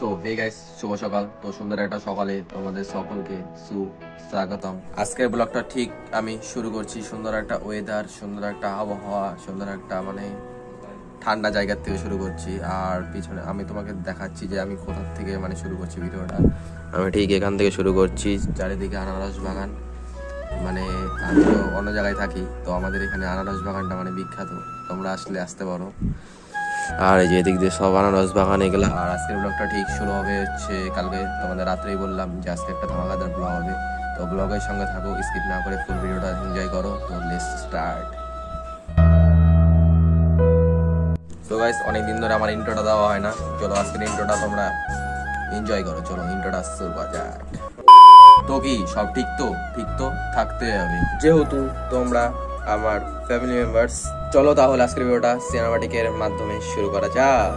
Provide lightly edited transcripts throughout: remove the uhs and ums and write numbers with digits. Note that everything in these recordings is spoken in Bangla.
সো হে গাইস, শুভ সকাল। তো সুন্দর একটা সকালে তোমাদের সকলকে সুস্বাগতম। আজকের ব্লগটা ঠিক আমি শুরু করছি সুন্দর একটা ওয়েদার, সুন্দর একটা আবহাওয়া, সুন্দর একটা ঠান্ডা জায়গার থেকে শুরু করছি। আর পিছনে আমি তোমাকে দেখাচ্ছি যে আমি কোথা থেকে শুরু করছি ভিডিওটা। আমি ঠিক এখান থেকে শুরু করছি। চারিদিকে আনারস বাগান, আমি তো অন্য জায়গায় থাকি, তো আমাদের এখানে আনারস বাগানটা বিখ্যাত। তোমরা আসলে আসতে পারো। আর এই যে এদিক দিয়ে সব আনারস বাগান এগুলো। আর আজকের ব্লগটা ঠিক শুরু হবে হচ্ছে কালকে তোমাদের রাত্রেই বললাম যে আজকে একটা ধামাকাদার ব্লগ হবে। তো ব্লগের সঙ্গে থাকো, স্কিপ না করে ফুল ভিডিওটা এনজয় করো। তো লেটস স্টার্ট। সো গাইস, অনেকদিন ধরে আমার ইন্ট্রোটা দেওয়া হয় না, চলো আজকের ইন্ট্রোটা তোমরা এনজয় করো। চলো ইন্ট্রোটা শুরু করা যাক। তো কি সব ঠিক তো থাকতে হবে, যেহেতু তোমরা আমার ফ্যামিলি মেম্বার্স। চলো তাহলে আজকের ভিডিওটা সিনেমাটিকের মাধ্যমে শুরু করা যাক।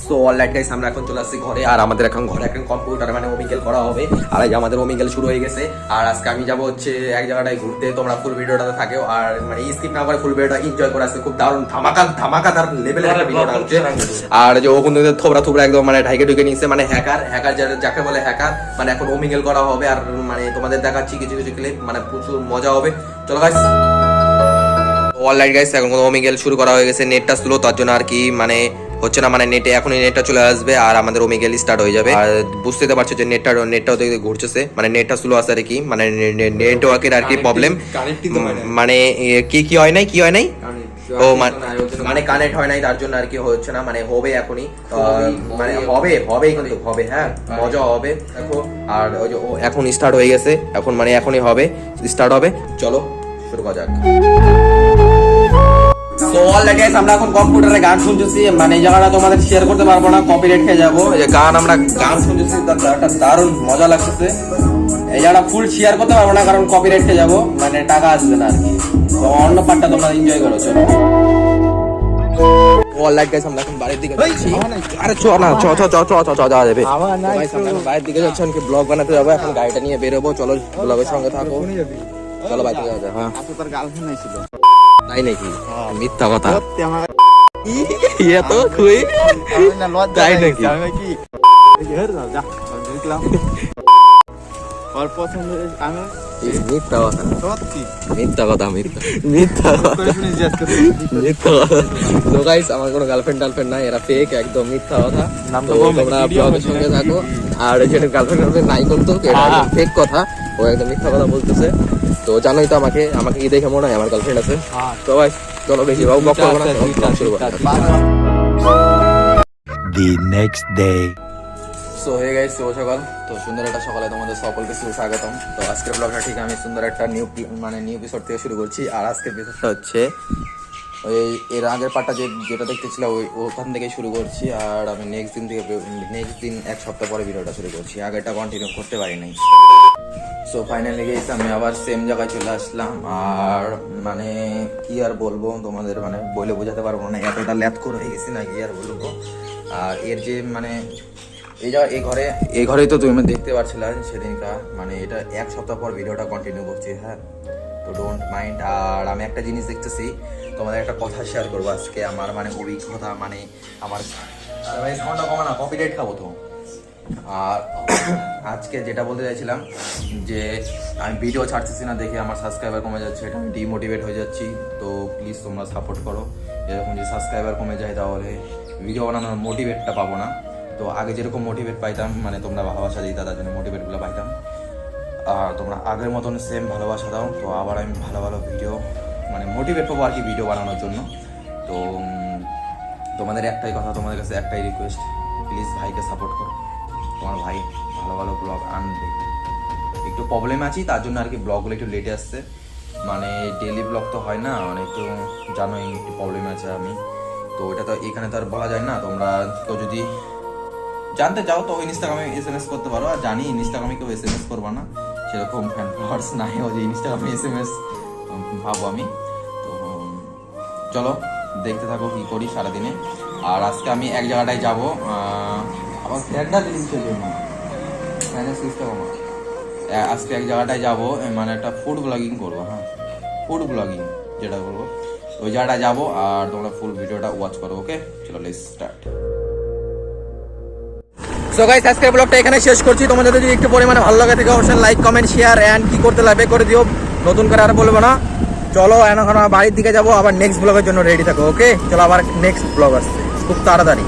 সো অলরাইট গাইস, আমরা এখন চলে আসছি ঘরে। আর আমাদের এখন ঘরে এখন কম্পিউটার ওমিকেল করা হবে। আর এই যে আমাদের ওমিকেল শুরু হয়ে গেছে। আর আজকে আমি যাবো হচ্ছে এক জায়গাটায় ঘুরতে। তোমরা ফুল ভিডিওটাতে থাকেও আর স্কিপ না করে ফুল ভিডিওটা এনজয় করে। আসছে খুব দারুণ ধামাকাদার লেভেলের একটা ভিডিওটা হচ্ছে। আর যে ও কিন্তু থোবরা একদম ঢাইকে ঢুকে নিয়েছে, হ্যাকার যাকে বলে হ্যাকার। এখন ওমিকেল করা হবে। আর তোমাদের দেখাচ্ছি কিছু কিছু ক্লিপ, প্রচুর মজা হবে। চলো গাইস। অলরাইট গাইস, এখন ওমিকেল শুরু করা হয়ে গেছে। নেটটা স্লো, তার জন্য আর কি হচ্ছে না। নেটে এখনই নেটটা চলে আসবে আর আমাদের ওমিকেল স্টার্ট হয়ে যাবে। আর বুঝতে পারছো যে নেটটাও দেখতে ঘুরছে, নেটটা স্লো আছে আর কি, নেটওয়ার্কের আর কি প্রবলেম। কি হয় নাই ও কানেক্ট হয় নাই, তার জন্য আর কি হচ্ছে না। হবে এখনই, হবেই কিন্তু হবে। হ্যাঁ, মজা হবে দেখো। আর ওই যে এখন স্টার্ট হয়ে গেছে, এখন এখনই হবে, স্টার্ট হবে। চলো শুরু করা যাক। তো অলরেডি গাইস, আমরা এখন কম্পিউটারে গান শুনতেছি। এই জায়গাটা তোমাদের শেয়ার করতে পারবো না, কপিরাইট খেয়ে যাবো। এই যে আমরা গান শুনতেছি, একটা দারুণ মজা লাগতেছে। এই জায়গাটা ফুল শেয়ার করতে পারবো না, কারণ কপিরাইট খেয়ে যাবো, টাকা আসবে না আর কি। তো অন্য পার্টটা তোমরা এনজয় করো। চলো অলরাইট গাইস, আমরা এখন বাড়ির দিকে যাচ্ছি। আরে চ না, চ যাওয়া যাবে। গাইস, আমরা এখন বাড়ির দিকে যাচ্ছি, আমি ব্লগ বানাতে যাবো। এখন গাড়িটা নিয়ে বেরোবো। চলো ব্লগের সঙ্গে থাকো। চলো বাইরে যাওয়া যায়। হ্যাঁ, তোর গার্লফ্রেন্ড ছিল তাই নাকি? মিথ্যা কথা। ইয়ে তো তুই তাই নাকি? আমার কোনো গার্লফ্রেন্ড নাই, এরা ফেক, একদম মিথ্যা কথা। তোমরা ব্লগের সঙ্গে থাকো। আর যেটা গার্লফ্রেন্ড নাই করতো, এটা ফেক কথা। ও একদম মিথ্যা কথা বলতেছে। তো জানোই তো আমাকে কি দেখে মনে হয় আমার গার্লফ্রেন্ড আছে। তো ভাই চলো, বেশি বক করবো না, শুরু করা যাক। The next day. So hey guys, শুভ সকাল। তো সুন্দর একটা সকালে তোমাদের সকলকে সুস্বাগতম। তো আজকের ব্লগটা ঠিক আমি সুন্দর একটা নিউ এপিসোড থেকে শুরু করছি। আর আজকের এপিসোডটা হচ্ছে ওই এর আগের পার্টটা যেটা দেখতেছিল ওখান থেকে শুরু করছি। আর আমি নেক্সট দিন এক সপ্তাহ পরে ভিডিওটা শুরু করছি। আগেরটা কন্টিনিউ করতে পারি নাই। সো ফাইনালি গেছি, আমি আবার সেম জায়গায় চলে আসলাম। আর কি আর বলবো তোমাদের, বলে বোঝাতে পারবো না, এতটা ল্যাথখোর হয়ে গেছি না, কি আর বলবো। আর এর যে এই ঘরেই তো তুমি দেখতে পাচ্ছিলা সেদিনকার। এটা এক সপ্তাহ পর ভিডিওটা কন্টিনিউ করছি। হ্যাঁ, তো ডোন্ট মাইন্ড। আর আমি একটা জিনিস দেখতেছি, তোমাদের একটা কথা শেয়ার করবো আজকে। আমার অভিজ্ঞতা, আমার সাউন্ডটা কমা না, কপিরাইট খাবো তো। আর আজকে যেটা বলতে চাইছিলাম, যে আমি ভিডিও ছাড়তেছি না দেখে আমার সাবস্ক্রাইবার কমে যাচ্ছে, এটা আমি ডিমোটিভেট হয়ে যাচ্ছি। তো প্লিজ তোমরা সাপোর্ট করো। এরকম যে সাবস্ক্রাইবার কমে যায় তাহলে ভিডিও বানানোর মোটিভেটটা পাবো না। তো আগে যেরকম মোটিভেট পাইতাম, তোমরা ভালোবাসা দিতা, তার জন্য মোটিভেটগুলো পাইতাম। আর তোমরা আগের মতন সেম ভালোবাসা দাও, তো আবার আমি ভালো ভিডিও মোটিভেট পাবো আর কি ভিডিও বানানোর জন্য। তো তোমাদের একটাই কথা, তোমাদের কাছে একটাই রিকোয়েস্ট, প্লিজ ভাইকে সাপোর্ট করো। তোমার ভাই ভালো ব্লগ আনবে। একটু প্রবলেম আছি, তার জন্য আর কি ব্লগগুলো একটু লেটে আসছে। ডেলি ব্লগ তো হয় না, একটু জানোই একটু প্রবলেম আছে আমি। তো এটা তো এখানে তো আর বলা যায় না। তোমরা কেউ যদি জানতে চাও তো ইনস্টাগ্রামে এসএমএস করতে পারো। আর জানি ইনস্টাগ্রামে কেউ এসএমএস করবা না, সেরকম ফ্যান ফলোয়ার্স নাই ও যে ইনস্টাগ্রামে এসএমএস ভাবো আমি। তো চলো দেখতে থাকো কি করি সারাদিনে। আর আজকে আমি এক জায়গাটায় যাবো, আবার একটা জিনিসের জন্য আজকে এক জায়গাটায় যাবো, মানে একটা ফুড ব্লগিং করবো। হ্যাঁ, ফুড ব্লগিং যেটা বলবো, ওই জায়গাটায় যাবো আর তোমরা ফুল ভিডিওটা ওয়াচ করো। ওকে, চলো লেটস স্টার্ট। সো গাইস, আজকের ব্লগটা এখানে শেষ করছি। তোমাদের যদি একটু পরিমাণে ভালো লাগে থাকে অবশ্যই লাইক কমেন্ট শেয়ার এন্ড কি করতে লাগবে করে দিও, নতুন করে আর বলবো না। চলো এখন বাড়ির দিকে যাবো, আবার নেক্সট ব্লগের জন্য রেডি থাকো। ওকে, চলো আবার নেক্সট ব্লগ আসছে খুব তাড়াতাড়ি।